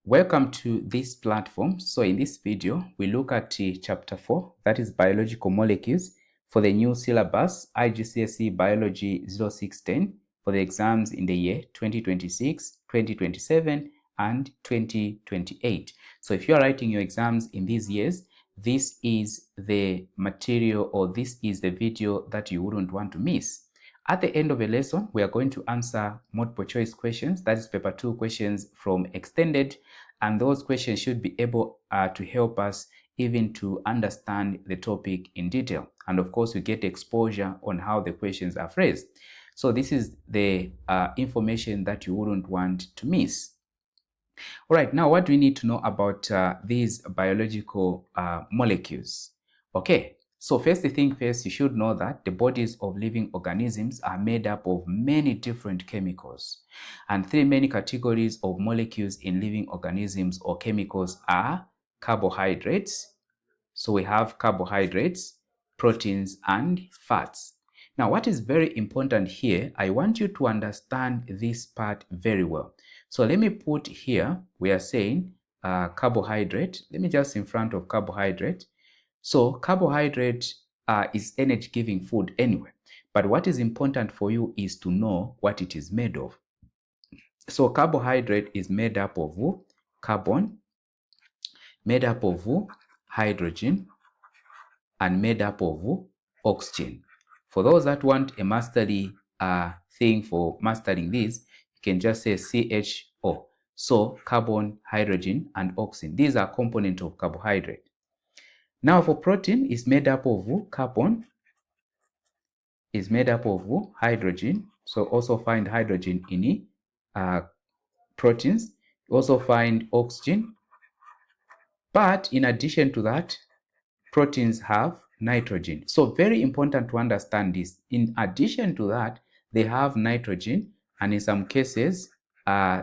Welcome to this platform. So in this video, we look at chapter 4, that is biological molecules, for the new syllabus Igcse Biology 0610 for the exams in the year 2026, 2027 and 2028. So if you are writing your exams in these years, this is the material or this is the video that you wouldn't want to miss. At the end of the lesson, we are going to answer multiple choice questions, that is paper 2 questions from extended, and those questions should be able to help us even to understand the topic in detail. And of course, we get exposure on how the questions are phrased. So this is the information that you wouldn't want to miss. All right, now what do we need to know about these biological molecules? Okay, so first thing first, you should know that the bodies of living organisms are made up of many different chemicals. And three main categories of molecules in living organisms or chemicals are carbohydrates. So we have carbohydrates, proteins, and fats. Now, what is very important here, I want you to understand this part very well. So let me put here, we are saying carbohydrate. Let me just in front of carbohydrate. So carbohydrate is energy-giving food anyway. But what is important for you is to know what it is made of. So carbohydrate is made up of carbon, made up of hydrogen, and made up of oxygen. For those that want a mastery thing for mastering this, you can just say CHO. So carbon, hydrogen, and oxygen. These are components of carbohydrate. Now for protein, it's made up of carbon, is made up of hydrogen. So also find hydrogen in proteins. You also find oxygen. But in addition to that, proteins have nitrogen. So very important to understand this. In addition to that, they have nitrogen and in some cases,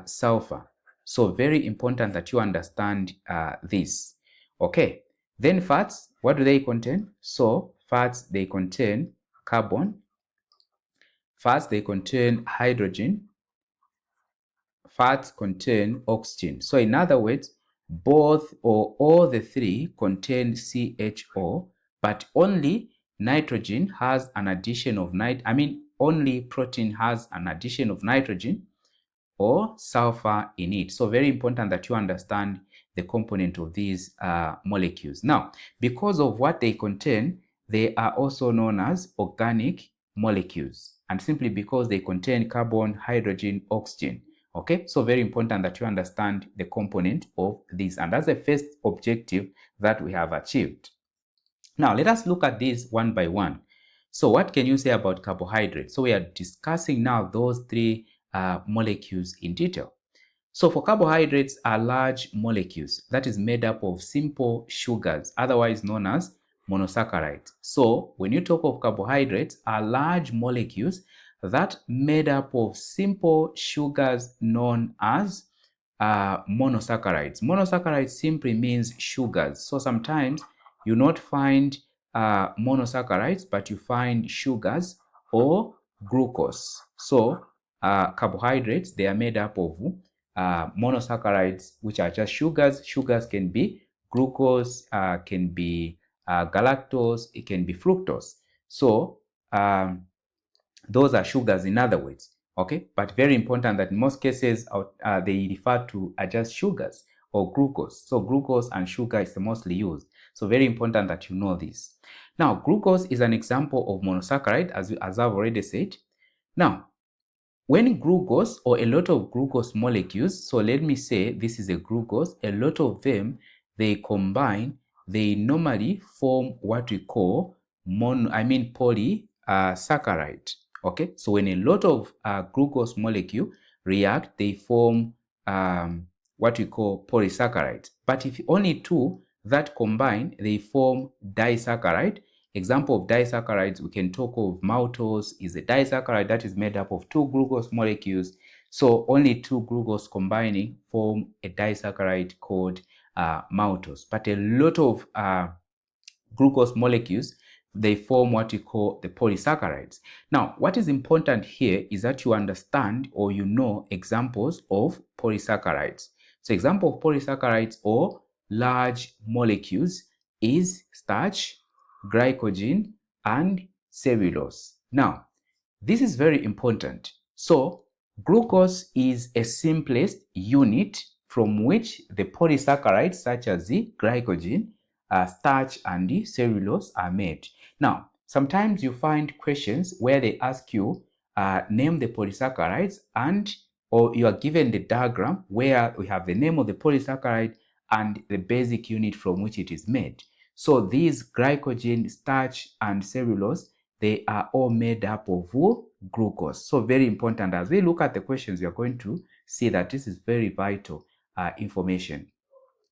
sulfur. So very important that you understand this. Okay. Then fats, what do they contain? So fats, they contain carbon. Fats, they contain hydrogen. Fats contain oxygen. So in other words, both or all the three contain CHO, but only nitrogen has an addition of only protein has an addition of nitrogen or sulfur in it. So very important that you understand the component of these molecules. Now, because of what they contain, they are also known as organic molecules, and simply because they contain carbon, hydrogen, oxygen. Okay, so very important that you understand the component of this, and that's the first objective that we have achieved. Now, let us look at this one by one. So what can you say about carbohydrates? So we are discussing now those three molecules in detail. So for carbohydrates are large molecules that is made up of simple sugars, otherwise known as monosaccharides. So when you talk of carbohydrates are large molecules that made up of simple sugars known as monosaccharides. Monosaccharides simply means sugars. So sometimes you not find monosaccharides, but you find sugars or glucose. So carbohydrates, they are made up of monosaccharides, which are just sugars. Sugars can be glucose, can be galactose, it can be fructose. So those are sugars in other words. Okay, but very important that in most cases they refer to just sugars or glucose. So glucose and sugar is the mostly used. So very important that you know this. Now, glucose is an example of monosaccharide, as I've already said. Now, when glucose or a lot of glucose molecules, so let me say this is a glucose, a lot of them, they combine, they normally form what we call polysaccharide. Okay, so when a lot of glucose molecule react, they form what we call polysaccharide. But if only two that combine, they form disaccharide. Example of disaccharides, we can talk of maltose is a disaccharide that is made up of two glucose molecules. So only two glucose combining form a disaccharide called maltose. But a lot of glucose molecules, they form what we call the polysaccharides. Now, what is important here is that you understand or you know examples of polysaccharides. So example of polysaccharides or large molecules is starch, glycogen, and cellulose. Now, this is very important. So glucose is a simplest unit from which the polysaccharides such as the glycogen, starch, and the cellulose are made. Now, sometimes you find questions where they ask you, name the polysaccharides, or you are given the diagram where we have the name of the polysaccharide and the basic unit from which it is made. So these glycogen, starch, and cellulose, they are all made up of glucose. So very important. As we look at the questions, we are going to see that this is very vital information.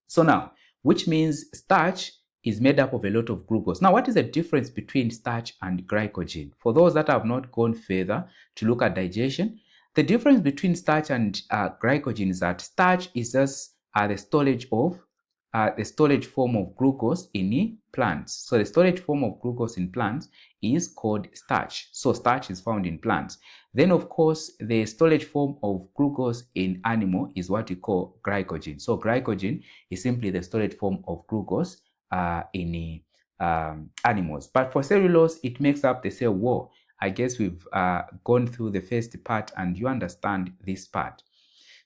So now, which means starch is made up of a lot of glucose. Now, what is the difference between starch and glycogen? For those that have not gone further to look at digestion, the difference between starch and glycogen is that starch is just the storage form of glucose in plants. So the storage form of glucose in plants is called starch. So starch is found in plants. Then, of course, the storage form of glucose in animal is what we call glycogen. So glycogen is simply the storage form of glucose in animals. But for cellulose, it makes up the cell wall. I guess we've gone through the first part and you understand this part.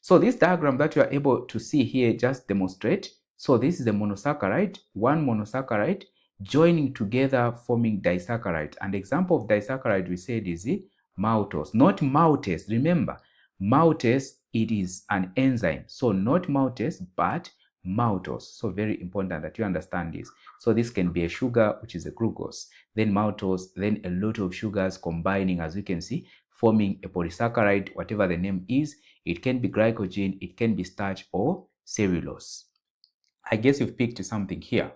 So this diagram that you are able to see here just demonstrate. So this is a monosaccharide, one monosaccharide joining together forming disaccharide. And the example of disaccharide we said is maltose, not maltase. Remember, maltase, it is an enzyme. So not maltase, but maltose. So very important that you understand this. So this can be a sugar, which is a glucose, then maltose, then a lot of sugars combining, as we can see, forming a polysaccharide, whatever the name is. It can be glycogen, it can be starch or cellulose. I guess you've picked something here.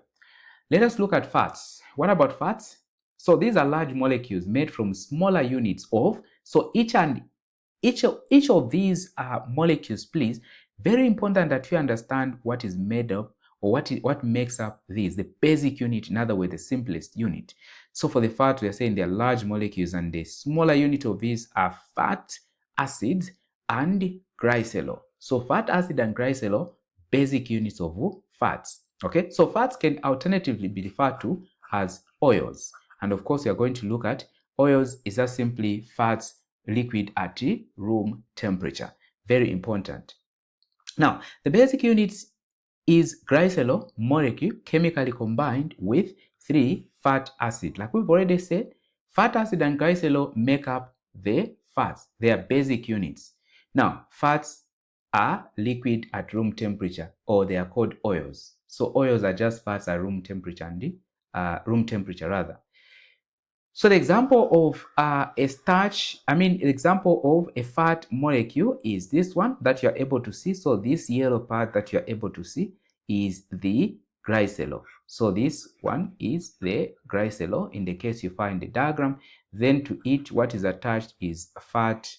Let us look at fats. What about fats? So these are large molecules made from smaller units of, so each of these molecules, please, very important that you understand what is made up or what makes up these, the basic unit, in other words, the simplest unit. So for the fat, we are saying they are large molecules and the smaller unit of these are fat, acids, and glycerol. So fat, acid, and glycerol, basic units of fats. Okay, so fats can alternatively be referred to as oils. And of course, we are going to look at oils is just simply fats liquid at room temperature. Very important. Now, the basic units is glycerol molecule chemically combined with 3 fat acid. Like we've already said, fat acid and glycerol make up the fats. They are basic units. Now, fats are liquid at room temperature, or they are called oils. So oils are just fats at room temperature rather. So the example of the example of a fat molecule is this one that you're able to see. So this yellow part that you're able to see is the glycerol. So this one is the glycerol in the case you find the diagram. Then to it, what is attached is fat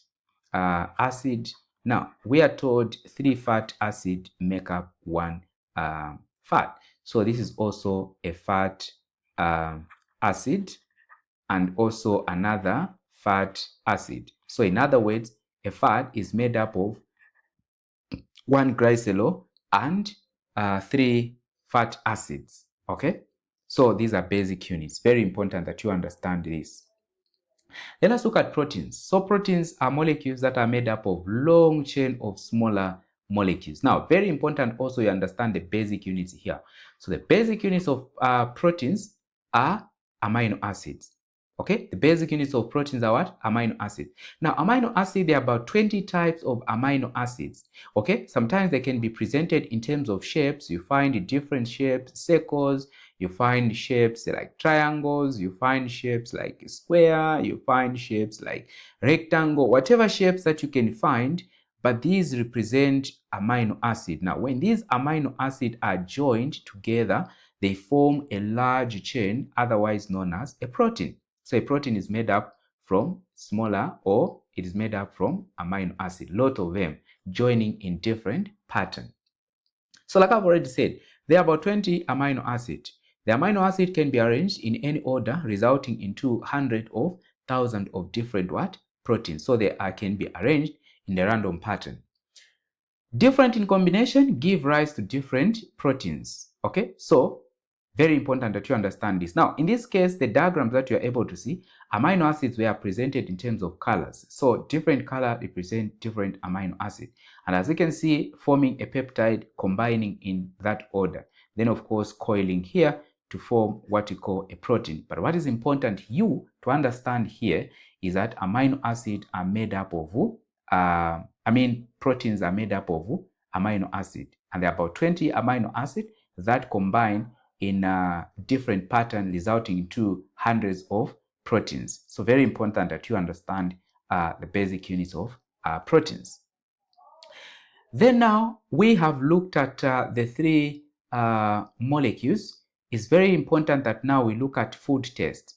acid. Now, we are told 3 fat acid make up 1 fat. So this is also a fat acid and also another fat acid. So in other words, a fat is made up of 1 glycerol and 3 fat acids. Okay, so these are basic units. Very important that you understand this. Let us look at proteins. So proteins are molecules that are made up of long chain of smaller molecules. Now, very important also you understand the basic units here. So the basic units of proteins are amino acids. Okay, the basic units of proteins are what? Amino acids. Now, amino acid, there are about 20 types of amino acids. Okay, sometimes they can be presented in terms of shapes. You find different shapes, circles, you find shapes like triangles, you find shapes like square, you find shapes like rectangle, whatever shapes that you can find, but these represent amino acid. Now, when these amino acids are joined together, they form a large chain, otherwise known as a protein. So a protein is made up from smaller, or it is made up from amino acid, lot of them joining in different pattern. So like I've already said, there are about 20 amino acids. The amino acid can be arranged in any order, resulting into hundreds of thousands of different proteins. So they can be arranged in a random pattern. Different in combination give rise to different proteins. Okay, so very important that you understand this. Now, in this case, the diagrams that you are able to see, amino acids were presented in terms of colors. So different color represent different amino acid. And as you can see, forming a peptide combining in that order. Then, of course, coiling here to form what we call a protein. But what is important you to understand here is that amino acids are made up of proteins are made up of amino acid, and there are about 20 amino acids that combine in a different pattern, resulting into hundreds of proteins. So very important that you understand the basic units of proteins. Then now we have looked at the three molecules. It's very important that now we look at food test.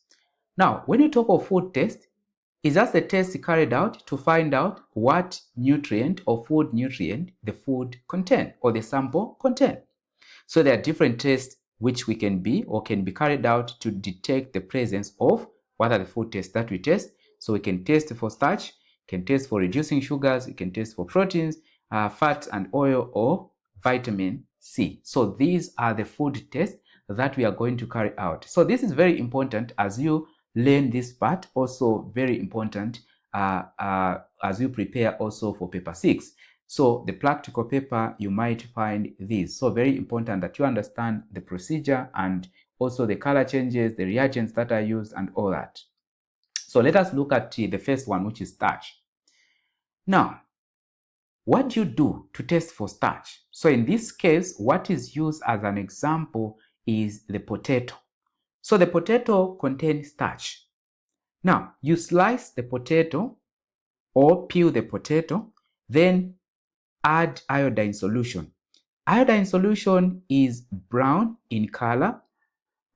Now, when you talk of food test, is just the test carried out to find out what nutrient or food nutrient the food contain or the sample contain. So there are different tests which we can be carried out to detect the presence of what are the food tests that we test. So we can test for starch, can test for reducing sugars, we can test for proteins, fats and oil, or vitamin C. So these are the food tests that we are going to carry out. So this is very important as you learn this part, also very important as you prepare also for paper 6. So the practical paper, you might find this. So very important that you understand the procedure and also the color changes, the reagents that are used and all that. So let us look at the first one, which is starch. Now, what do you do to test for starch? So in this case, what is used as an example is the potato. So the potato contains starch. Now, you slice the potato or peel the potato, then add iodine solution. Iodine solution is brown in color,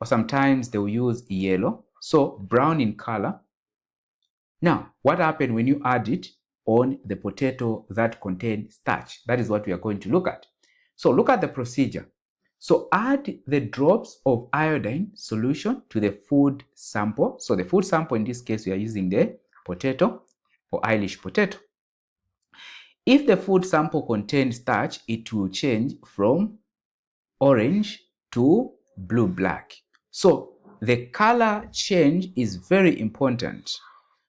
or sometimes they will use yellow. So brown in color. Now, what happens when you add it on the potato that contains starch? That is what we are going to look at. So look at the procedure. So add the drops of iodine solution to the food sample. So the food sample, in this case, we are using the potato or Irish potato. If the food sample contains starch, it will change from orange to blue-black. So the color change is very important.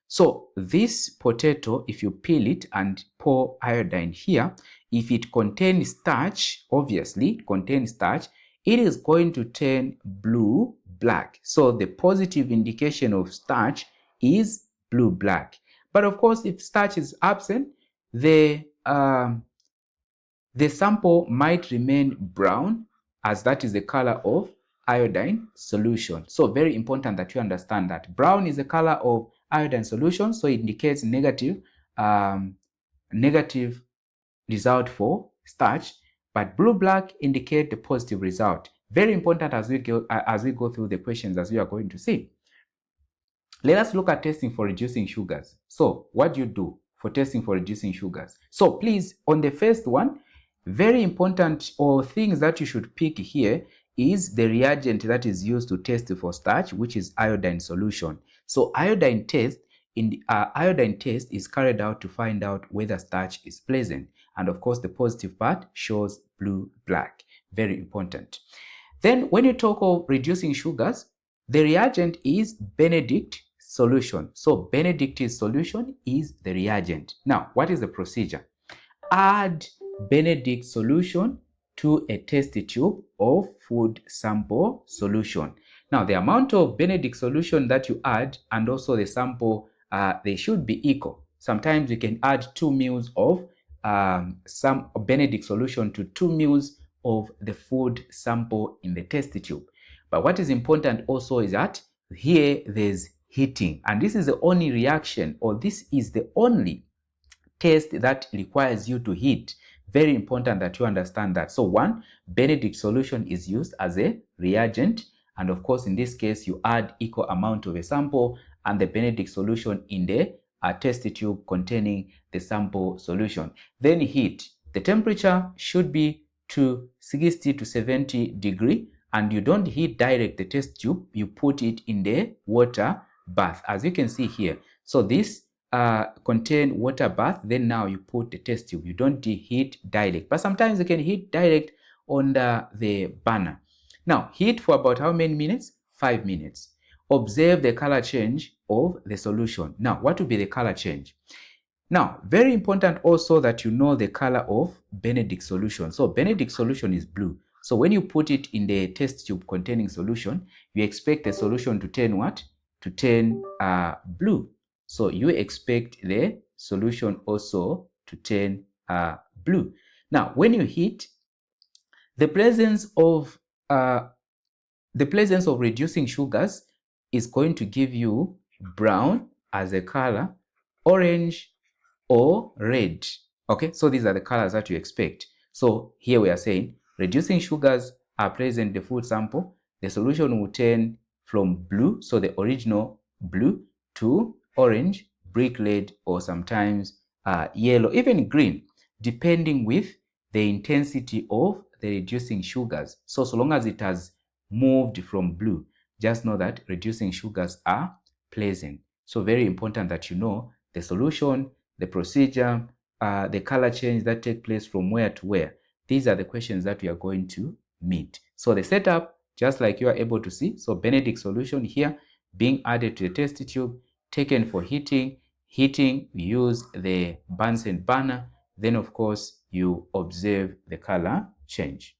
So this potato, if you peel it and pour iodine here, if it contains starch, obviously it contains starch, it is going to turn blue-black. So the positive indication of starch is blue-black. But of course, if starch is absent, the sample might remain brown, as that is the color of iodine solution. So very important that you understand that. Brown is the color of iodine solution, so it indicates negative result for starch, but blue-black indicate the positive result. Very important as we go through the questions, as we are going to see. Let us look at testing for reducing sugars. So what do you do for testing for reducing sugars? So please, on the first one, very important or things that you should pick here is the reagent that is used to test for starch, which is iodine solution. So iodine test is carried out to find out whether starch is present. And of course, the positive part shows blue-black. Very important. Then when you talk of reducing sugars, the reagent is Benedict solution. So Benedict's solution is the reagent. Now, what is the procedure? Add Benedict solution to a test tube of food sample solution. Now, the amount of Benedict solution that you add and also the sample, they should be equal. Sometimes you can add 2 ml of some Benedict solution to 2 ml of the food sample in the test tube. But what is important also is that here there's heating, and this is the only reaction, or this is the only test that requires you to heat. Very important that you understand that. So one, Benedict solution is used as a reagent, and of course in this case you add equal amount of a sample and the Benedict solution in the test tube containing the sample solution. Then heat. The temperature should be to 60 to 70 degree, and you don't heat direct the test tube, you put it in the water bath, as you can see here. So this contain water bath, then now you put the test tube. You don't heat direct, but sometimes you can heat direct on the burner. Now heat for about how many minutes? 5 minutes. Observe the color change of the solution. Now what will be the color change? Now very important also that you know the color of Benedict solution. So Benedict solution is blue. So when you put it in the test tube containing solution, you expect the solution to turn what? To turn blue. So you expect the solution also to turn blue. Now, when you heat, the presence of reducing sugars is going to give you brown as a color, orange, or red. Okay, so these are the colors that you expect. So here we are saying reducing sugars are present in the food sample. The solution will turn from blue, so the original blue, to orange, brick red, or sometimes yellow, even green, depending with the intensity of the reducing sugars. So long as it has moved from blue, just know that reducing sugars are pleasant. So very important that you know the solution, the procedure, the color change that take place from where to where. These are the questions that we are going to meet. So the setup, just like you are able to see, so Benedict solution here being added to the test tube, taken for heating. Heating, we use the Bunsen burner. Then of course you observe the color change.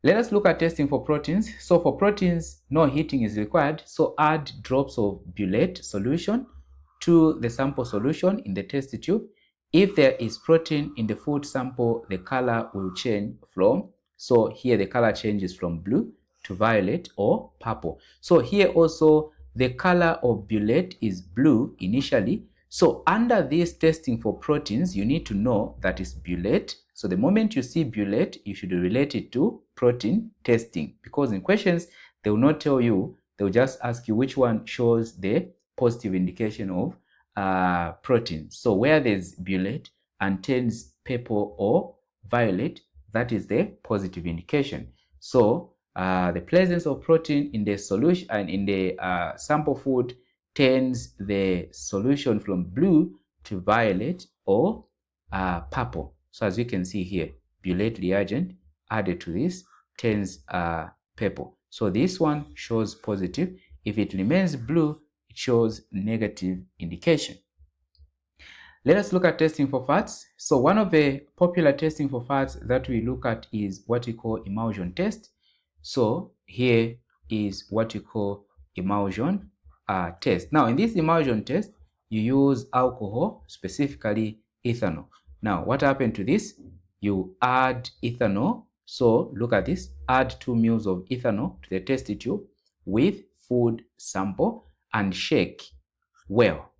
Let us look at testing for proteins. So for proteins, no heating is required. So add drops of Bullet solution to the sample solution in the test tube. If there is protein in the food sample, the color will change from, so here the color changes from blue to violet or purple. So here also the color of Bullet is blue initially. So under this testing for proteins, you need to know that is Bullet. So the moment you see Bullet, you should relate it to protein testing, because in questions, they will not tell you, they will just ask you which one shows the positive indication of protein. So where there's Bullet and turns purple or violet, that is the positive indication. So the presence of protein in the solution and in the sample food turns the solution from blue to violet or purple. So as you can see here, Bullet reagent added to this turns purple. So this one shows positive. If it remains blue, it shows negative indication. Let us look at testing for fats. So one of the popular testing for fats that we look at is what we call emulsion test. So here is what we call emulsion test. Now in this emulsion test, you use alcohol, specifically ethanol. Now what happened to this? You add ethanol. So look at this, add 2 ml of ethanol to the test tube with food sample and shake well.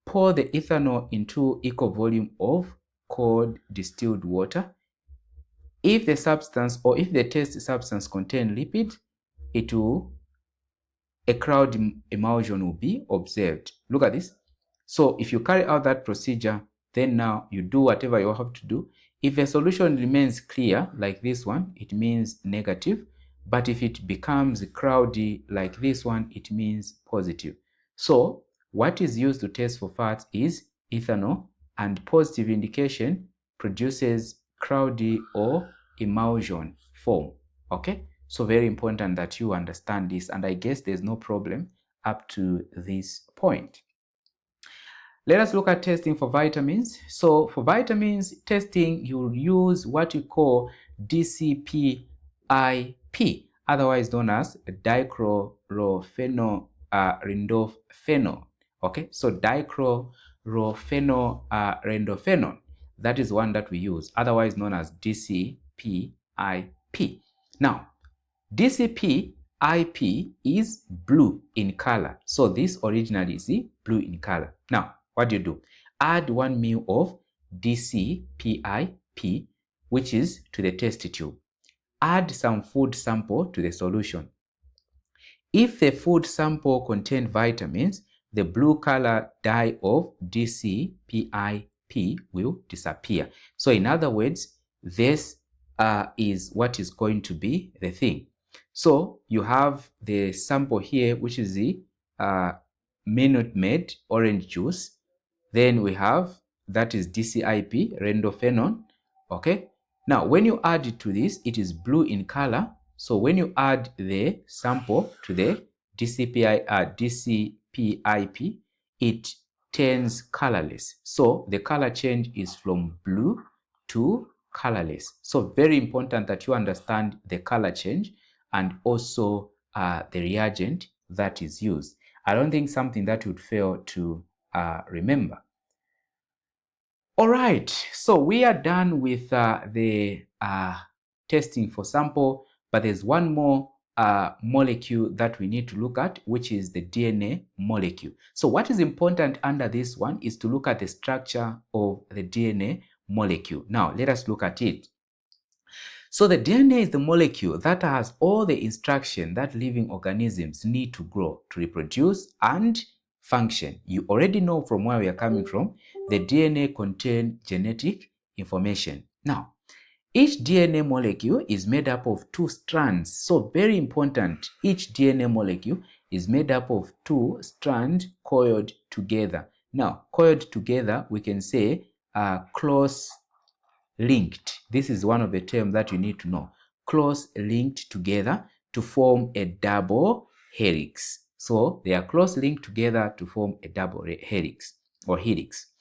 Pour the ethanol into equal volume of cold distilled water. If the substance or if the test substance contains lipid, a cloud emulsion will be observed. Look at this. So if you carry out that procedure, then now you do whatever you have to do. If a solution remains clear like this one, it means negative. But if it becomes cloudy like this one, it means positive. So what is used to test for fats is ethanol, and positive indication produces cloudy or emulsion form. Okay, so very important that you understand this, and I guess there's no problem up to this point. Let us look at testing for vitamins. So for vitamins testing, you will use what you call DCPIP, otherwise known as dichlorofenolindophenol. Okay, so dichlorofenolindophenol, that is one that we use, otherwise known as DCPIP. Now, DCPIP is blue in color. So this originally is blue in color. Now, what do? Add 1 ml of DCPIP, which is to the test tube. Add some food sample to the solution. If the food sample contains vitamins, the blue color dye of DCPIP will disappear. So in other words, this is what is going to be the thing. So you have the sample here, which is the Minute Maid, orange juice. Then we have, that is DCIP, rendophenone. Okay. Now, when you add it to this, it is blue in color. So when you add the sample to the DCPIP, it turns colorless. So the color change is from blue to colorless. So very important that you understand the color change and also the reagent that is used. I don't think something that would fail to remember. All right, so we are done with the testing for sample, but there's one more molecule that we need to look at, which is the DNA molecule. So what is important under this one is to look at the structure of the DNA molecule. Now, let us look at it. So the DNA is the molecule that has all the instruction that living organisms need to grow, to reproduce, and function. You already know from where we are coming from, the DNA contains genetic information. Now, each DNA molecule is made up of 2 strands. So very important, each DNA molecule is made up of 2 strands coiled together. Now, coiled together, we can say close linked. This is one of the terms that you need to know. Close linked together to form a double helix. So they are close linked together to form a double helix or helix.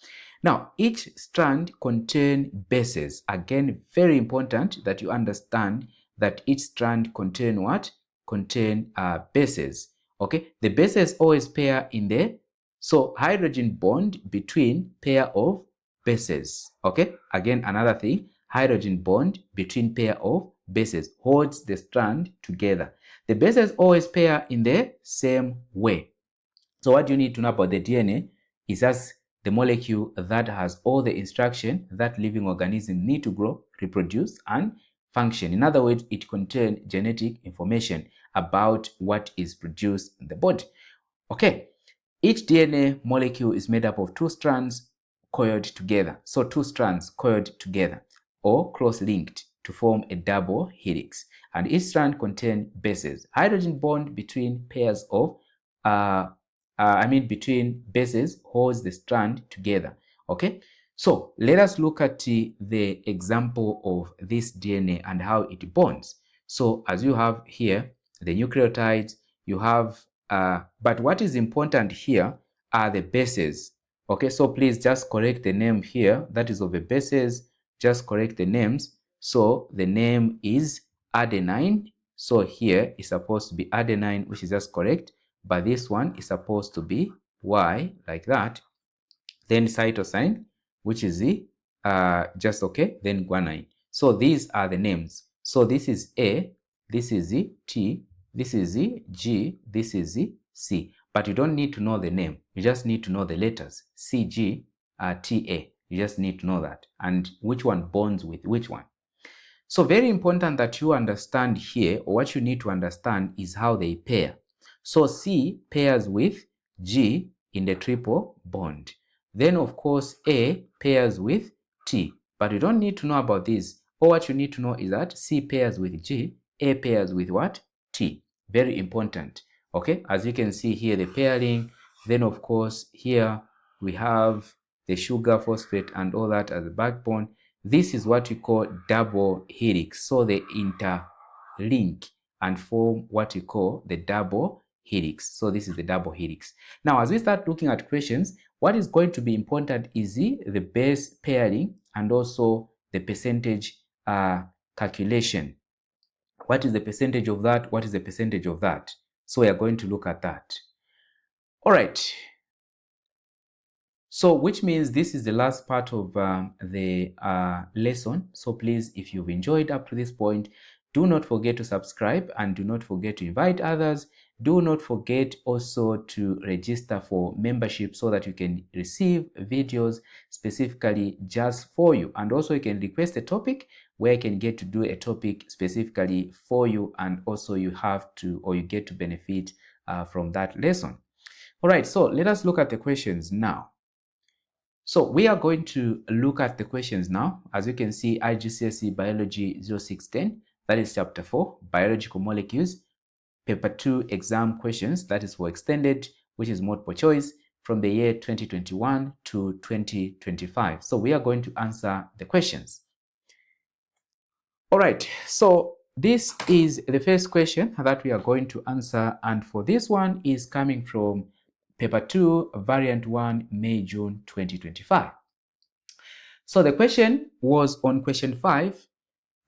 Now, each strand contains bases. Again, very important that you understand that each strand contains what? Contain bases. Okay, the bases always pair in the hydrogen bond between pair of bases. Okay, again, another thing, hydrogen bond between pair of bases holds the strand together. The bases always pair in the same way. So what you need to know about the DNA is just the molecule that has all the instruction that living organisms need to grow, reproduce, and function. In other words, it contains genetic information about what is produced in the body. Okay, each DNA molecule is made up of 2 strands coiled together. So 2 strands coiled together or close-linked to form a double helix. And each strand contains bases. Hydrogen bond between pairs of, between bases holds the strand together. Okay, so let us look at the example of this DNA and how it bonds. So as you have here, the nucleotides, you have, but what is important here are the bases. Okay, so please just correct the name here. That is of the bases, just correct the names. So the name is adenine. So here is supposed to be adenine, which is just correct. But this one is supposed to be Y, like that. Then cytosine, which is the just okay. Then guanine. So these are the names. So this is A, this is the T, this is the G, this is the C. But you don't need to know the name. You just need to know the letters C, G, T, A. You just need to know that and which one bonds with which one. So very important that you understand here, or what you need to understand is how they pair. So C pairs with G in the triple bond. Then of course A pairs with T, but you don't need to know about this. All what you need to know is that C pairs with G, A pairs with what? T. Very important. Okay, as you can see here, the pairing. Then of course here we have the sugar, phosphate, and all that as a backbone. This is what we call double helix. So they interlink and form what we call the double helix. So this is the double helix. Now, as we start looking at questions, what is going to be important is the base pairing and also the percentage calculation. What is the percentage of that? What is the percentage of that? So we are going to look at that. All right. So which means this is the last part of the lesson. So please, if you've enjoyed up to this point, do not forget to subscribe and do not forget to invite others. Do not forget also to register for membership so that you can receive videos specifically just for you. And also you can request a topic where you can get to do a topic specifically for you, and also you have to, or you get to benefit from that lesson. All right, so let us look at the questions now. So we are going to look at the questions now. As you can see, Igcse Biology 0610, that is chapter 4, Biological Molecules, paper 2 exam questions, that is for extended. which is multiple choice from the year 2021 to 2025. So we are going to answer the questions. All right, so this is the first question that we are going to answer, and for this one is coming from paper 2, variant 1, May, June 2025. So the question was on question 5.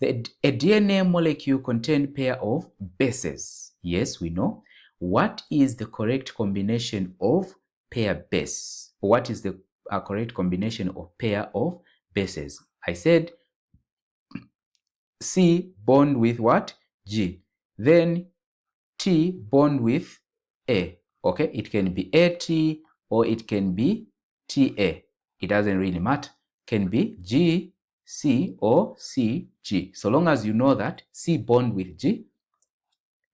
A DNA molecule contains pair of bases. Yes, we know. What is the correct combination of pair base? What is the correct combination of pair of bases? I said C bond with what? G. Then T bond with A. Okay, it can be AT or it can be TA. It doesn't really matter. Can be G, C or C, G. So long as you know that C bond with G,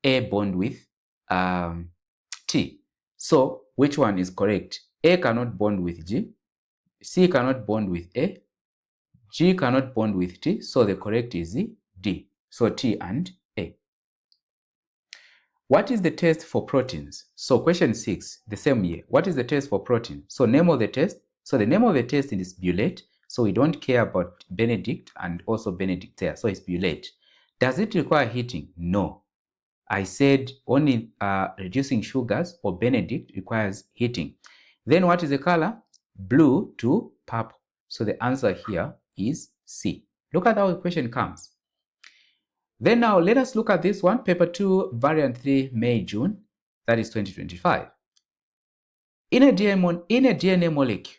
A bond with T. So which one is correct? A cannot bond with G, C cannot bond with A, G cannot bond with T, so the correct is D. So T and A. What is the test for proteins? So question 6, the same year. What is the test for protein? So name of the test. So the name of the test is Bulate. So we don't care about Benedict and also Benedict there. So it's Bulate. Does it require heating? No. I said only reducing sugars or Benedict requires heating. Then what is the color? Blue to purple. So the answer here is C. Look at how the question comes. Then now let us look at this one, paper 2, variant 3, May, June, that is 2025. In a DNA molecule,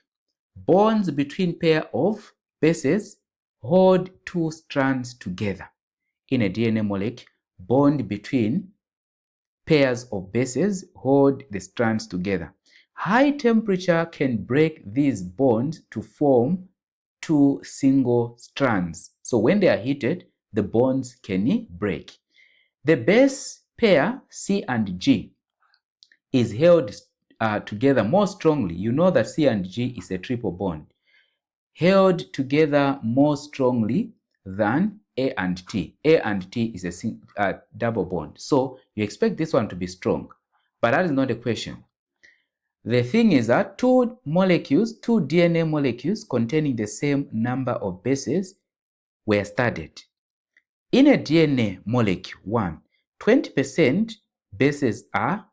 bonds between pair of bases hold two strands together. In a DNA molecule, bond between pairs of bases hold the strands together. High temperature can break these bonds to form two single strands. So when they are heated, the bonds can break. The base pair C and G is held together more strongly. You know that C and G is a triple bond. Held together more strongly than A and T. A and T is a double bond. So you expect this one to be strong. But that is not the question. The thing is that two DNA molecules containing the same number of bases were studied. In a DNA molecule 1, 20% bases are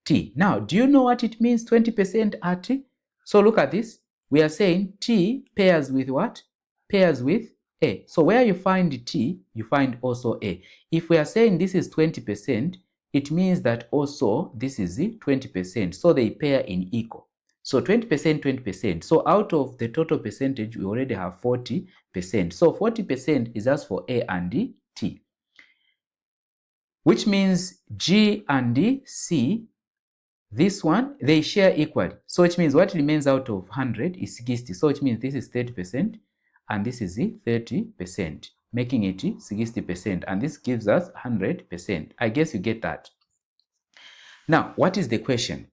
T. Now, do you know what it means 20% are T? So look at this. We are saying T pairs with what? Pairs with A. So where you find T, you find also A. If we are saying this is 20%, it means that also this is 20%. So they pair in equal. So 20%, 20%. So out of the total percentage, we already have 40%. So 40% is as for A and T, which means G and C, this one, they share equally. So which means what remains out of 100 is 60. So which means this is 30% and this is 30%, making it 60%. And this gives us 100%. I guess you get that. Now, what is the question?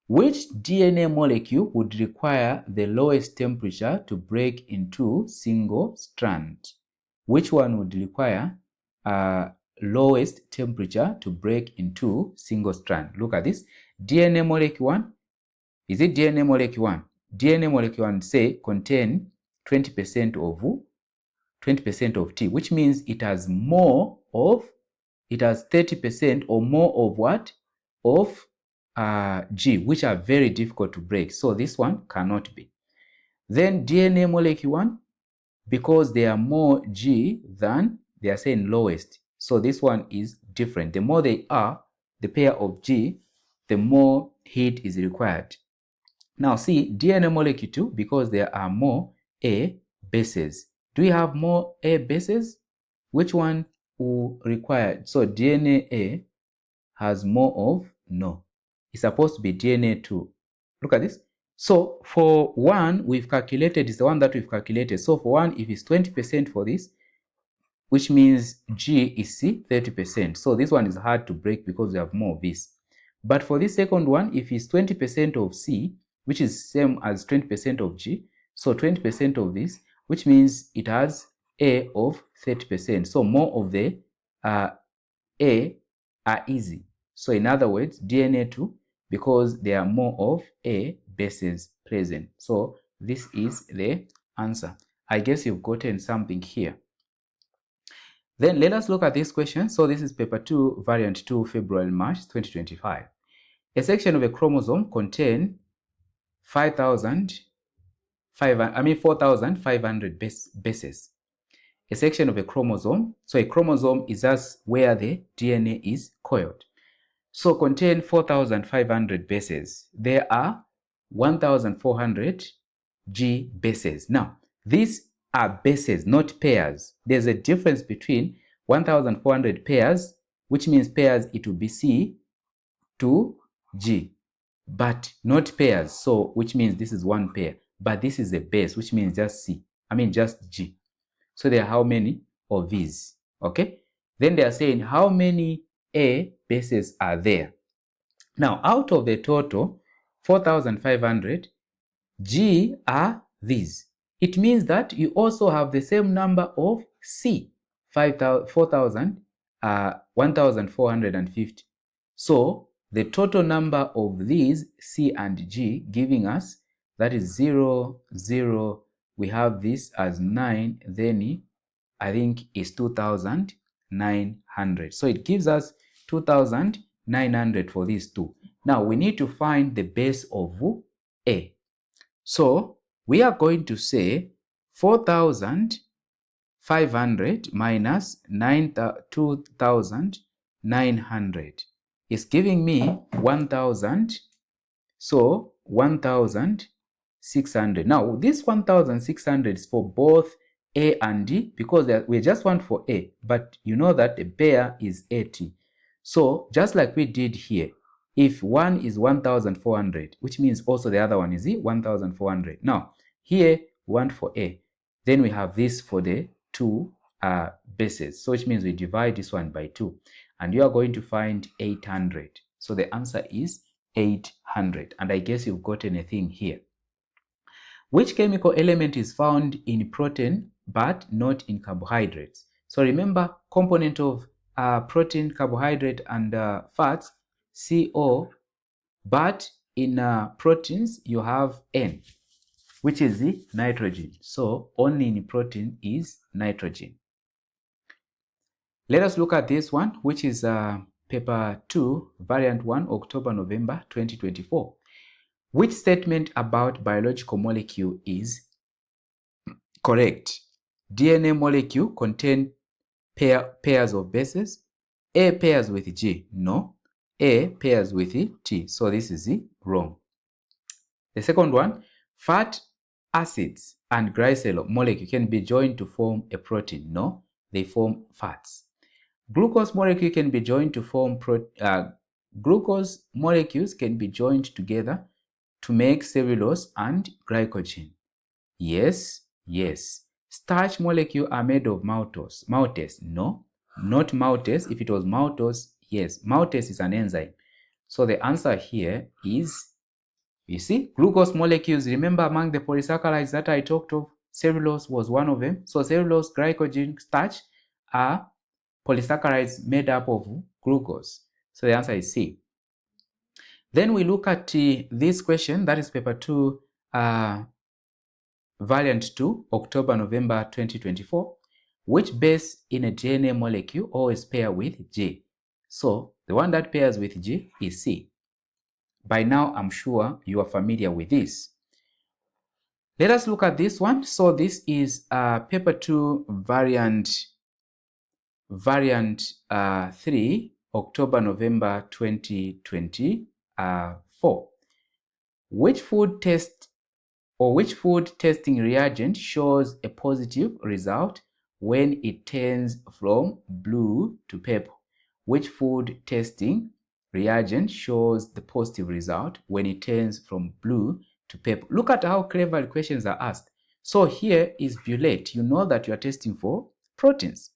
Which DNA molecule would require the lowest temperature to break into single strand? Which one would require lowest temperature to break into single strand? Look at this. DNA molecule 1. Is it DNA molecule 1? DNA molecule 1, say, contain 20% of T, which means it has 30% or more of what? Of G, which are very difficult to break. So this one cannot be. Then DNA molecule 1, because they are more G than they are saying lowest. So this one is different. The more they are, the pair of G, the more heat is required. Now see, DNA molecule 2, because there are more A bases. Do we have more A bases? Which one will require? So DNA A has more of? No. It's supposed to be DNA 2. Look at this. So for 1, we've calculated, is the one that we've calculated. So for 1, if it's 20% for this, which means G is 30%. So this one is hard to break because we have more of this. But for this second one, if it's 20% of C, which is same as 20% of G, so 20% of this, which means it has A of 30%. So more of the A are easy. So in other words, DNA 2 because there are more of A bases present. So this is the answer. I guess you've gotten something here. Then let us look at this question. So this is paper 2, variant 2, February, March 2025. A section of a chromosome contains 4,500 bases. A section of a chromosome, so a chromosome is just where the DNA is coiled. So contain 4,500 bases. There are 1,400 G bases. Now, these are bases, not pairs. There's a difference between 1,400 pairs, which means pairs it will be C to G, but not pairs. So, which means this is one pair, but this is a base, which means just C. Just G. So there are how many of these? Okay. Then they are saying how many A bases are there. Now, out of the total 4,500, G are these. It means that you also have the same number of C, 1,450. So the total number of these C and G giving us, that is 0, 0. We have this as 9, then I think is 2,900. So it gives us 2,900 for these two. Now we need to find the base of A. So we are going to say 4,500 minus 2,900 is giving me 1,000. So 1,600. Now this 1,600 is for both A and D because we just want for A, but you know that the pair is 80. So just like we did here, if one is 1,400, which means also the other one is 1,400. Now here we want for A. Then we have this for the two bases. So which means we divide this one by 2. And you are going to find 800. So the answer is 800. And I guess you've gotten a thing here. Which chemical element is found in protein but not in carbohydrates? So remember, component of protein, carbohydrate, and fats, CO, but in proteins you have N, which is the nitrogen. So only in protein is nitrogen. Let us look at this one, which is paper 2, variant 1, October, November 2024. Which statement about biological molecule is correct? DNA molecule contain pairs of bases. A pairs with G. No. A pairs with T. So this is wrong. The second one, fat acids and glycerol molecule can be joined to form a protein. No, they form fats. Glucose molecule can be joined to form glucose molecules can be joined together to make cellulose and glycogen. Yes, yes. Starch molecule are made of maltose. Maltase, no, not maltase. If it was maltose, yes, maltase is an enzyme. So the answer here is, you see, glucose molecules, remember among the polysaccharides that I talked of, cellulose was one of them. So cellulose, glycogen, starch are polysaccharides made up of glucose. So the answer is C. Then we look at this question, that is paper 2, variant 2, October, November 2024. Which base in a DNA molecule always pair with G? So the one that pairs with G is C. By now, I'm sure you are familiar with this. Let us look at this one. So this is paper 2, variant 3, October, November 2024. Which food testing reagent shows a positive result when it turns from blue to purple? Which food testing reagent shows the positive result when it turns from blue to purple? Look at how clever the questions are asked. So here is bullet. You know that you are testing for proteins.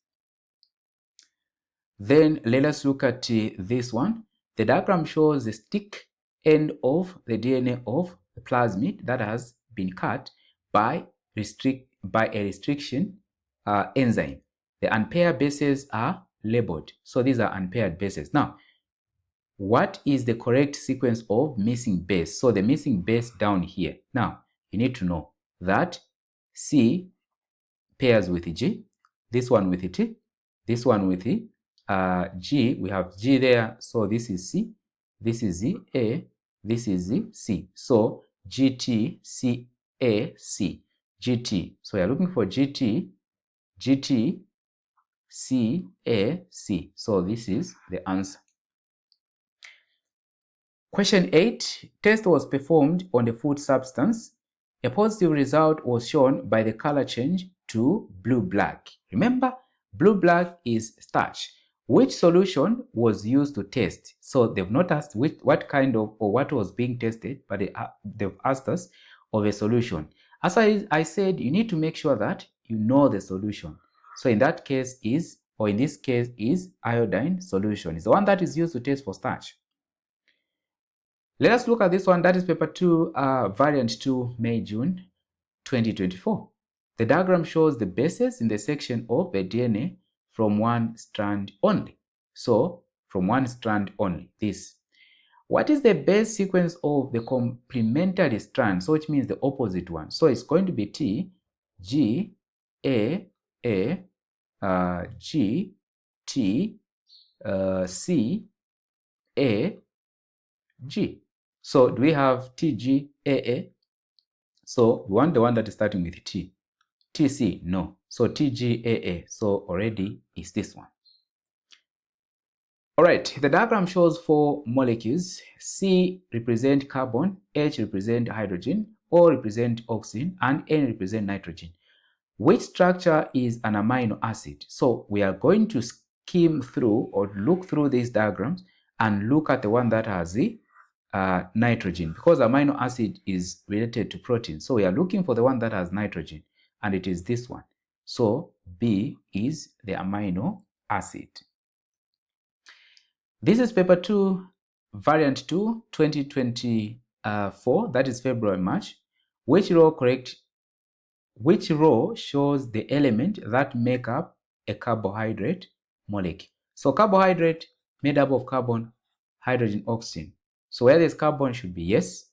Then let us look at this one. The diagram shows the stick end of the DNA of the plasmid that has been cut by a restriction enzyme. The unpaired bases are labeled. So these are unpaired bases. Now, what is the correct sequence of missing base? So the missing base down here. Now, you need to know that C pairs with G, this one with T, this one with G. We have G there, so this is C, this is A, this is C. So GT, C, A, C, GT. So you're looking for GT, GT, C, A, C. So this is the answer. Question 8. Test was performed on the food substance. A positive result was shown by the color change to blue-black. Remember, blue-black is starch. Which solution was used to test? So they've not asked what kind of or what was being tested, but they've asked us of a solution. As I said, you need to make sure that you know the solution. So in that case is, or in this case is iodine solution. It's the one that is used to test for starch. Let us look at this one. That is paper 2, variant 2, May, June 2024. The diagram shows the bases in the section of the DNA from one strand only. So, from one strand only, this. What is the base sequence of the complementary strand? So, which means the opposite one. So, it's going to be T, G, A, G, T, C, A, G. So do we have TGAA? So we want the one that is starting with T. TC, no. So TGAA, so already is this one. All right, the diagram shows 4 molecules. C represent carbon, H represent hydrogen, O represent oxygen, and N represent nitrogen. Which structure is an amino acid? So we are going to skim through or look through these diagrams and look at the one that has the nitrogen, because amino acid is related to protein. So we are looking for the one that has nitrogen, and it is this one. So B is the amino acid. This is paper 2, variant 2, 2024, that is February, March. Which row shows the element that make up a carbohydrate molecule? So carbohydrate made up of carbon, hydrogen, oxygen. So where there's carbon should be yes,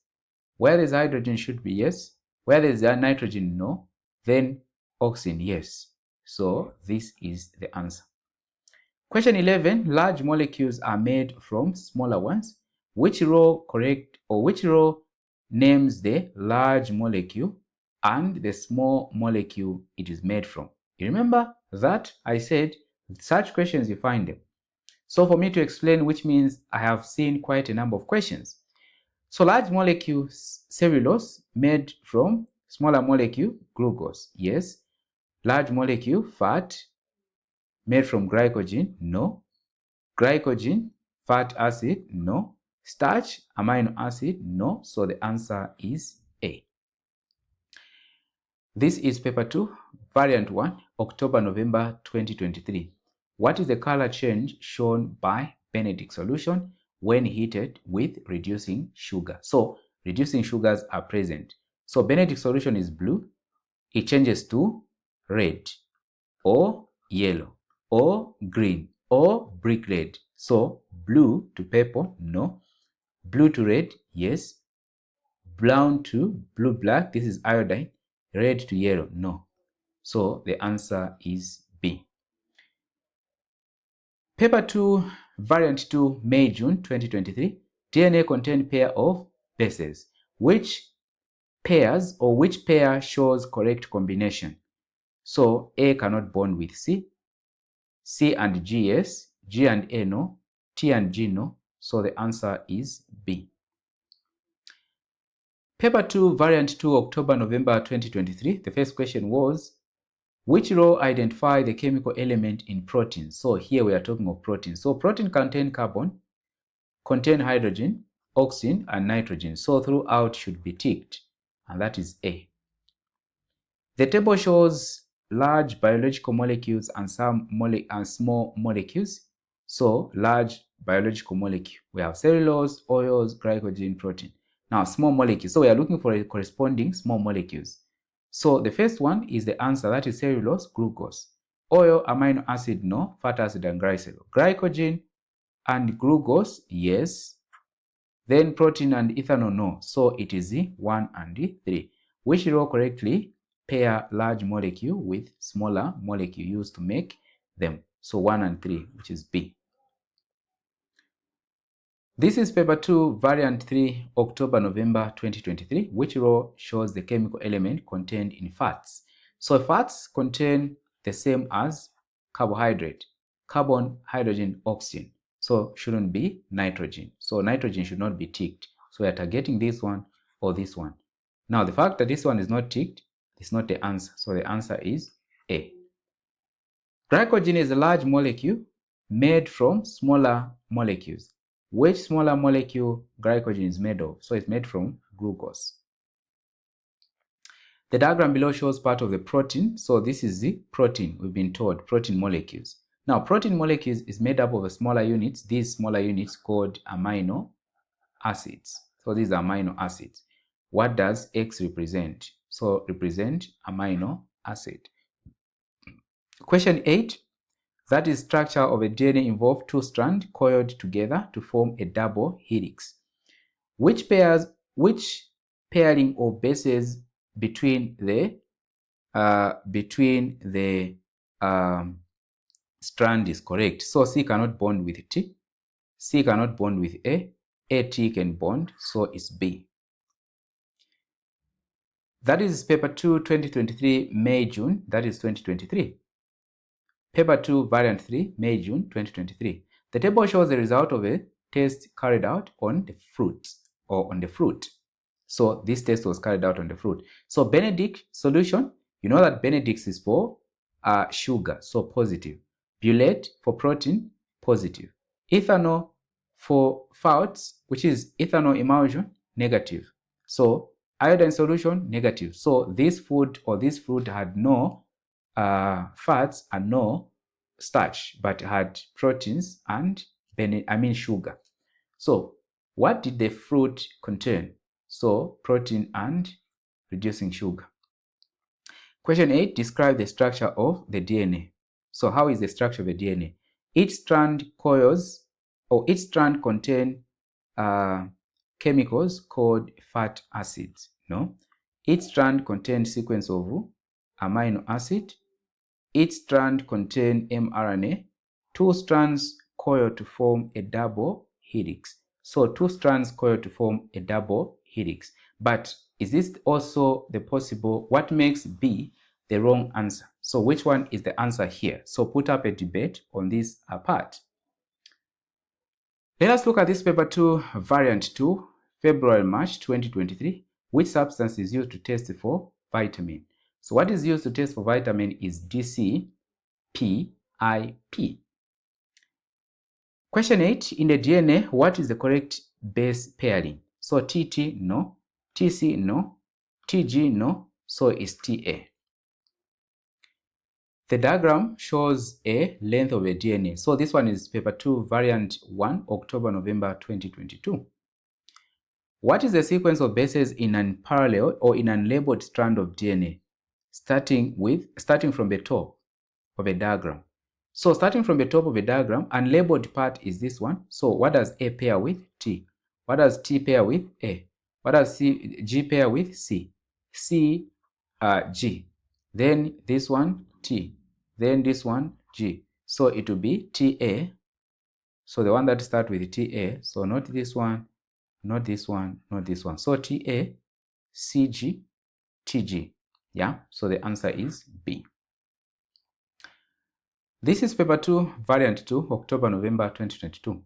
where there's hydrogen should be yes, where there's nitrogen no, then oxygen yes. So this is the answer. Question 11, large molecules are made from smaller ones. Which row names the large molecule and the small molecule it is made from? You remember that I said such questions you find them. So for me to explain, which means I have seen quite a number of questions. So large molecule cellulose made from smaller molecule glucose, yes. Large molecule fat made from glycogen, no. Glycogen, fat acid, no. Starch, amino acid, no. So the answer is A. This is paper 2, variant 1, October, November 2023. What is the color change shown by Benedict solution when heated with reducing sugar? So reducing sugars are present. So Benedict solution is blue. It changes to red or yellow or green or brick red. So blue to purple, no. Blue to red, yes. Brown to blue black, this is iodine. Red to yellow, no. So the answer is B. Paper 2, variant 2, May, June 2023. DNA contain pair of bases. Which pair shows correct combination? So A cannot bond with C. C and G yes. G and A no. T and G no. So the answer is B. Paper 2, variant 2, October, November 2023. The first question was, which row identify the chemical element in protein? So here we are talking of protein. So protein contain carbon, contain hydrogen, oxygen, and nitrogen. So throughout should be ticked, and that is A. The table shows large biological molecules and some small molecules. So large biological molecule, we have cellulose, oils, glycogen, protein. Now small molecules, so we are looking for a corresponding small molecules. So the first one is the answer, that is cellulose, glucose. Oil, amino acid, no. Fat acid and glycerol. Glycogen, and glucose, yes. Then protein and ethanol, no. So it is 1 and 3. Which row correctly pair large molecule with smaller molecule used to make them? So 1 and 3, which is B. This is paper 2, variant 3, October-November 2023. Which row shows the chemical element contained in fats? So fats contain the same as carbohydrate, carbon, hydrogen, oxygen. So shouldn't be nitrogen. So nitrogen should not be ticked. So we are targeting this one or this one. Now the fact that this one is not ticked is not the answer. So the answer is A. Glycogen is a large molecule made from smaller molecules. Which smaller molecule glycogen is made of? So it's made from glucose. The diagram below shows part of the protein. So this is the protein, we've been told, protein molecules. Now, protein molecules is made up of smaller units. These smaller units called amino acids. So these are amino acids. What does X represent? So represent amino acid. Question 8. That is, structure of a DNA involve two strands coiled together to form a double helix. Which pairing of bases between the strand is correct? So C cannot bond with T, C cannot bond with A, T can bond, so it's B. That is paper 2, 2023, May, June, that is 2023. Paper 2, variant 3, May, June 2023. The table shows the result of a test carried out on the fruit or on the fruit. So this test was carried out on the fruit. So Benedict solution, you know that Benedict is for sugar, so positive. Bullet for protein, positive. Ethanol for fats, which is ethanol emulsion, negative. So iodine solution, negative. So this food or this fruit had no fats and no starch, but had proteins and sugar. So what did the fruit contain? So protein and reducing sugar. Question 8, describe the structure of the DNA. So how is the structure of the DNA? Each strand coils, or each strand contain chemicals called fat acids. No, each strand contains sequence of amino acid. Each strand contains mRNA. Two strands coil to form a double helix. So two strands coil to form a double helix. But is this also the possible? What makes B the wrong answer? So which one is the answer here? So put up a debate on this part. Let us look at this paper 2, variant 2, February-March 2023. Which substance is used to test for vitamin? So what is used to test for vitamin is DCPIP. Question 8, in the DNA, what is the correct base pairing? So TT, no. TC, no. TG, no. So it's TA. The diagram shows a length of a DNA. So this one is paper 2, variant 1, October-November 2022. What is the sequence of bases in an unparalleled or in an unlabeled strand of DNA? Starting from the top of a diagram. So starting from the top of a diagram, unlabeled part is this one. So what does A pair with? T. What does T pair with? A. What does G pair with? C. C, G. Then this one, T. Then this one, G. So it will be TA. So the one that starts with TA. So not this one, not this one, not this one. So TA, CG, TG. Yeah, so the answer is B. This is paper 2, variant 2, October-November 2022.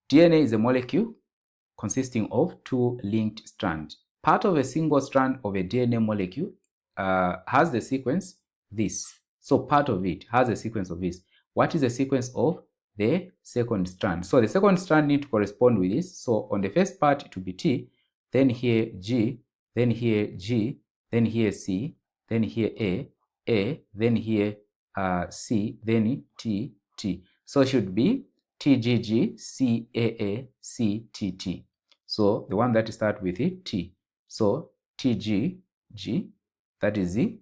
DNA is a molecule consisting of two linked strands. Part of a single strand of a DNA molecule has the sequence this. So part of it has a sequence of this. What is the sequence of the second strand? So the second strand needs to correspond with this. So on the first part it will be T, then here G, then here G, then here C, then here A, then here C, then T, T. So it should be TGG, CAA, CTT. So the one that starts with it, T. So TGG, that is the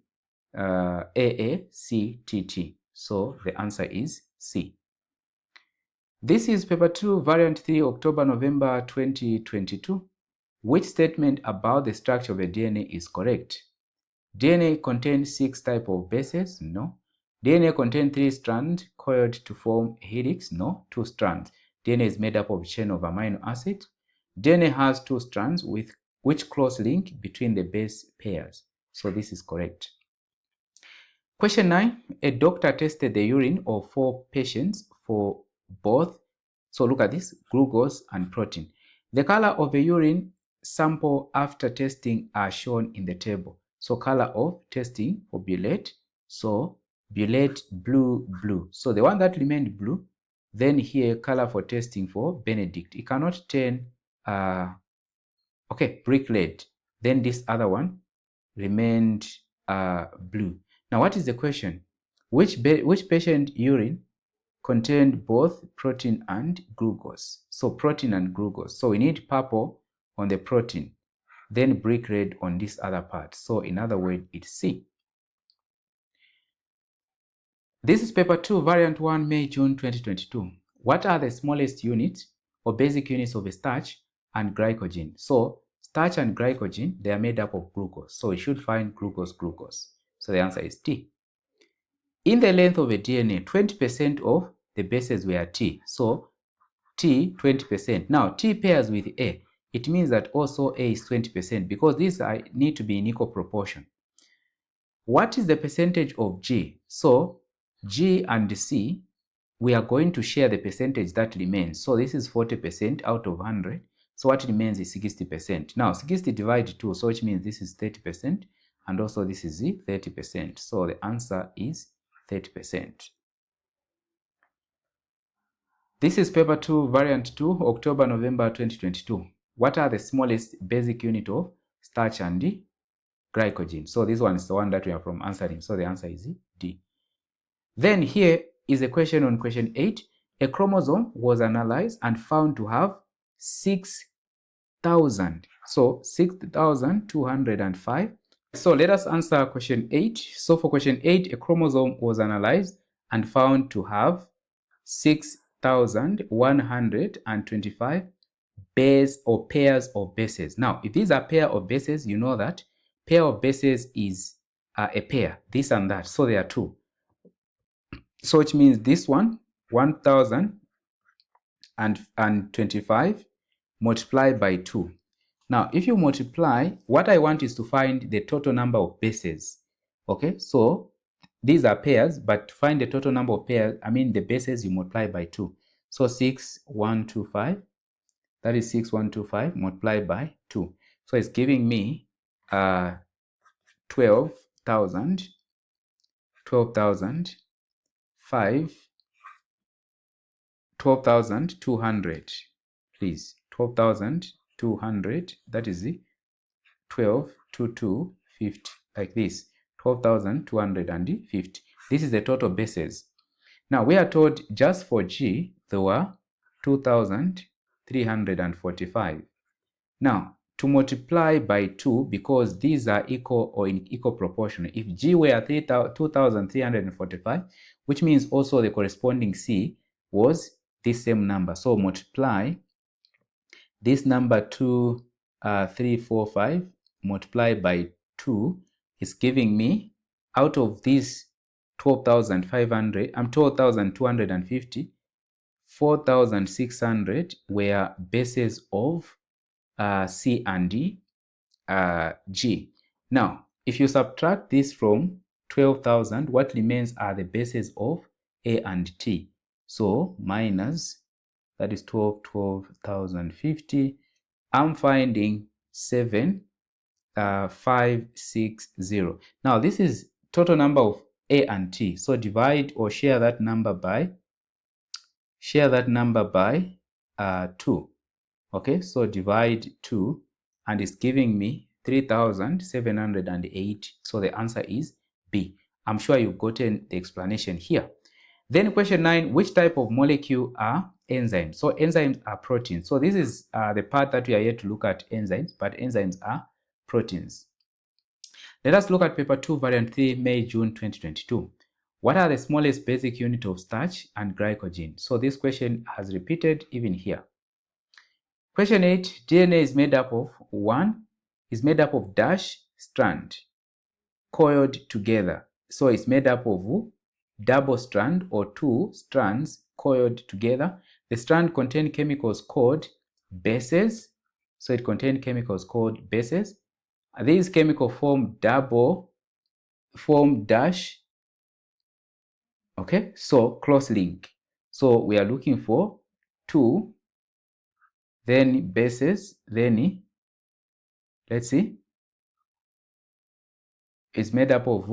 AACTT. So the answer is C. This is paper 2, variant 3, October-November 2022. Which statement about the structure of a DNA is correct? DNA contains 6 types of bases? No. DNA contains 3 strands coiled to form a helix? No. 2 strands. DNA is made up of a chain of amino acids. DNA has 2 strands which cross-link between the base pairs. So this is correct. Question 9. A doctor tested the urine of 4 patients for both, so look at this, glucose and protein. The color of the urine sample after testing are shown in the table. So color of testing for Bullet, so Bullet blue, blue. So the one that remained blue, then here color for testing for Benedict. It cannot turn, brick red. Then this other one remained blue. Now what is the question? Which patient urine contained both protein and glucose? So protein and glucose. So we need purple on the protein, then brick red on this other part. So in other words, it's C. This is paper 2, variant 1, May, June 2022. What are the smallest units or basic units of a starch and glycogen? So starch and glycogen, they are made up of glucose. So we should find glucose, glucose. So the answer is T. In the length of a DNA, 20% of the bases were T. So T, 20%. Now T pairs with A. It means that also A is 20% because these need to be in equal proportion. What is the percentage of G? So G and C, we are going to share the percentage that remains. So this is 40% out of 100. So what remains is 60%. Now 60 divided 2, so which means this is 30%. And also this is 30%. So the answer is 30%. This is paper 2, variant 2, October-November 2022. What are the smallest basic unit of starch and glycogen? So this one is the one that we are from answering. So the answer is D. Then here is a question on question 8. A chromosome was analyzed and found to have 6,000. So 6,205. So let us answer question 8. So for question 8, a chromosome was analyzed and found to have 6,125 base or pairs of bases. Now, if these are pair of bases, you know that pair of bases is a pair, this and that. So there are 2. So which means this one, 1,025 multiplied by 2. Now, if you multiply, what I want is to find the total number of bases. Okay, so these are pairs, but to find the total number of pairs, I mean the bases you multiply by 2. So 6,125, that is 6,125 multiplied by 2. So it's giving me 12,200, please, 12,200, that is the 12 to 250, like this, 12,250. This is the total bases. Now we are told just for G, there were 2,345. Now, to multiply by 2, because these are equal or in equal proportion, if G were 2,345, which means also the corresponding C was this same number. So multiply this number 2,345 multiplied by 2 is giving me, out of these 12,250, 4,600 were bases of C and G. Now, if you subtract this from 12,000, what remains are the bases of A and T. So minus, that is 12,050. I'm finding 7,560. Now, this is total number of A and T. So divide or share that number by 2. Okay, so divide 2 and it's giving me 3,708. So the answer is B. I'm sure you've gotten the explanation here. Then question 9, which type of molecule are enzymes? So enzymes are proteins. So this is the part that we are yet to look at enzymes, but enzymes are proteins. Let us look at paper 2, variant 3, May, June 2022. What are the smallest basic unit of starch and glycogen? So this question has repeated even here. Question 8, DNA is made up of dash strand coiled together. So it's made up of double strand or two strands coiled together. The strand contain chemicals called bases. So it contains chemicals called bases. These chemicals form dash. Okay, so cross link. So we are looking for two, then bases, then let's see, it's made up of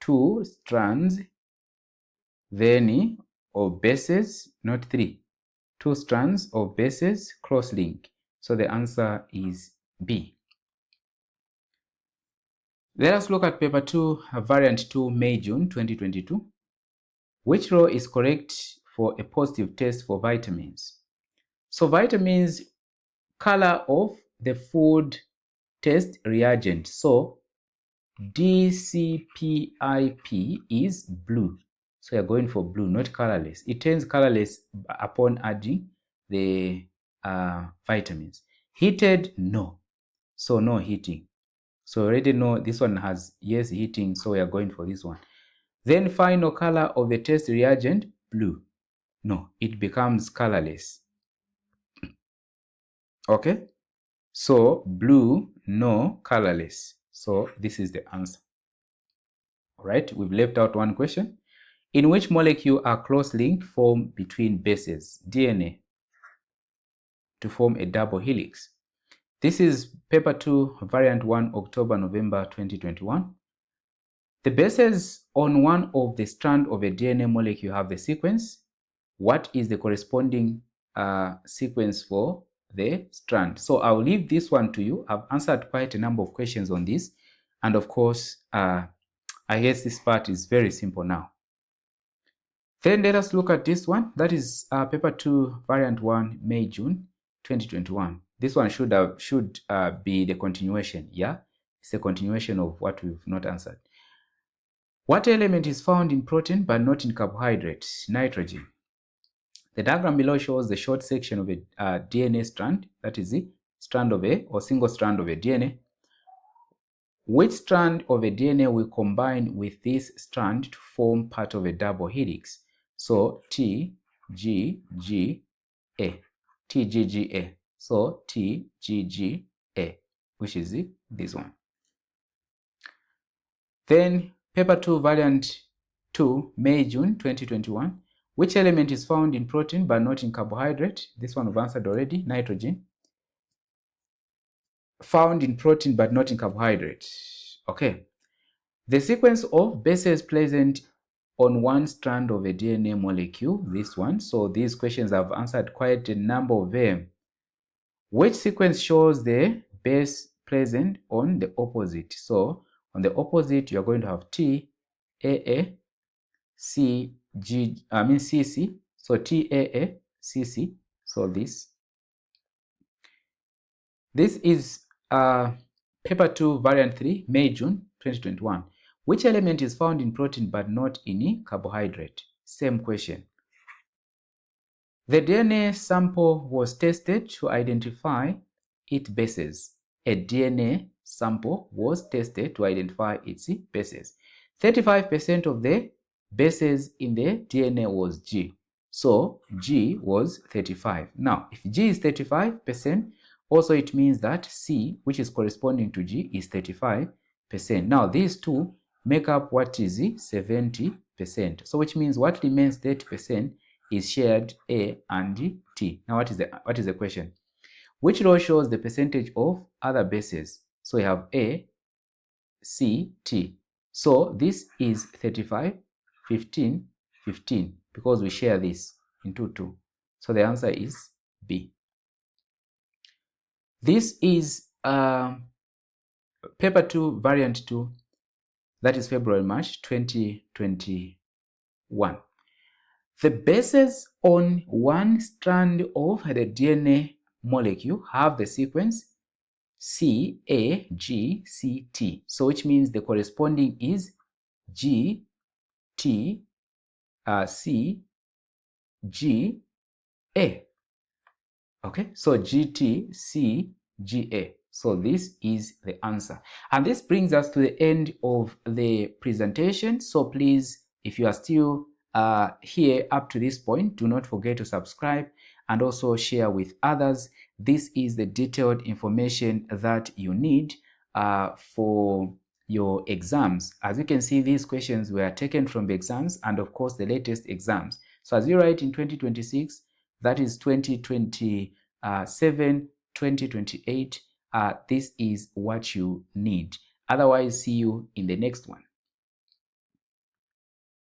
two strands, then of bases, not three, two strands of bases cross link. So the answer is B. Let us look at paper 2, variant 2, May, June 2022. Which row is correct for a positive test for vitamins? So vitamins, color of the food test reagent. So DCPIP is blue. So you're going for blue, not colorless. It turns colorless upon adding the vitamins. Heated, no. So no heating. So already know this one has yes heating, so we are going for this one. Then final color of the test reagent, blue. No, it becomes colorless. Okay? So blue, no, colorless. So this is the answer. All right, we've left out one question. In which molecule are close link formed between bases, DNA, to form a double helix? This is paper 2, variant 1, October, November 2021. The bases on one of the strand of a DNA molecule have the sequence. What is the corresponding sequence for the strand? So I'll leave this one to you. I've answered quite a number of questions on this. And of course, I guess this part is very simple now. Then let us look at this one. That is paper 2, variant 1, May, June 2021. This one should be the continuation. Yeah, it's a continuation of what we've not answered. What element is found in protein but not in carbohydrates? Nitrogen. The diagram below shows the short section of a DNA strand, that is the strand of or single strand of a DNA. Which strand of a DNA will combine with this strand to form part of a double helix? So TGGA. TGGA. So TGGA, which is this one. Then paper 2, variant 2, May, June 2021. Which element is found in protein but not in carbohydrate? This one we've answered already, nitrogen. Found in protein but not in carbohydrate. Okay. The sequence of bases present on one strand of a DNA molecule, this one. So these questions I've answered quite a number of them. Which sequence shows the base present on the opposite? So on the opposite, you're going to have TAA, CC. So TAA, CC. So this is paper 2, variant 3, May, June 2021. Which element is found in protein but not in carbohydrate? Same question. The DNA sample was tested to identify its bases. A DNA sample was tested to identify its bases. 35% of the bases in the DNA was G. So G was 35. Now, if G is 35%, also it means that C, which is corresponding to G, is 35%. Now, these two make up what is 70%. So which means what remains 30% is shared A and T. Now, what is the question? Which row shows the percentage of other bases? So we have A, C, T. So this is 35, 15, 15, because we share this into 2. So the answer is B. This is paper 2, variant 2, that is February, March 2021. The bases on one strand of the DNA molecule have the sequence CAGCT. So which means the corresponding is GTGA. C, G, A. Okay, so GT, C, G, A. So this is the answer. And this brings us to the end of the presentation. So please, if you are still here up to this point, do not forget to subscribe and also share with others. This is the detailed information that you need for your exams. As you can see, these questions were taken from the exams and of course the latest exams. So as you write in 2026, that is 2027, 2028, this is what you need. Otherwise, see you in the next one.